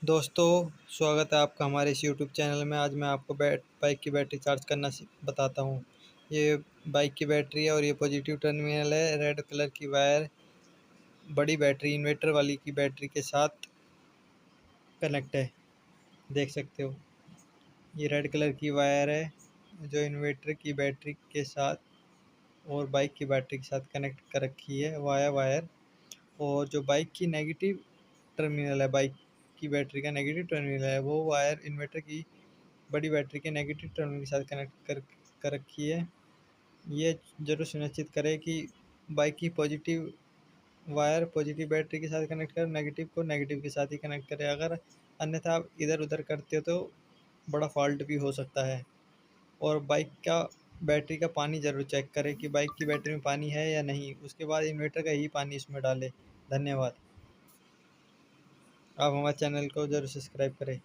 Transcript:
दोस्तों, स्वागत है आपका हमारे इस यूट्यूब चैनल में। आज मैं आपको बाइक की बैटरी चार्ज करना बताता हूँ। ये बाइक की बैटरी है और ये पॉजिटिव टर्मिनल है। रेड कलर की वायर बड़ी बैटरी इन्वर्टर वाली की बैटरी के साथ कनेक्ट है, देख सकते हो। ये रेड कलर की वायर है जो इन्वर्टर की बैटरी के साथ और बाइक की बैटरी के साथ कनेक्ट कर रखी है वाया वायर। और जो बाइक की नेगेटिव टर्मिनल है, बाइक की बैटरी का नेगेटिव टर्मिनल है, वो वायर इन्वर्टर की बड़ी बैटरी के नेगेटिव टर्मिनल के साथ कनेक्ट कर रखी है। ये ज़रूर सुनिश्चित करें कि बाइक की पॉजिटिव वायर पॉजिटिव बैटरी के साथ कनेक्ट करें, नेगेटिव को नेगेटिव के साथ ही कनेक्ट करें। अगर अन्यथा आप इधर उधर करते हो तो बड़ा फॉल्ट भी हो सकता है। और बाइक का बैटरी का पानी ज़रूर चेक करें कि बाइक की बैटरी में पानी है या नहीं। उसके बाद इन्वर्टर का ही पानी इसमें डालें। धन्यवाद। आप हमारे चैनल को ज़रूर सब्सक्राइब करें।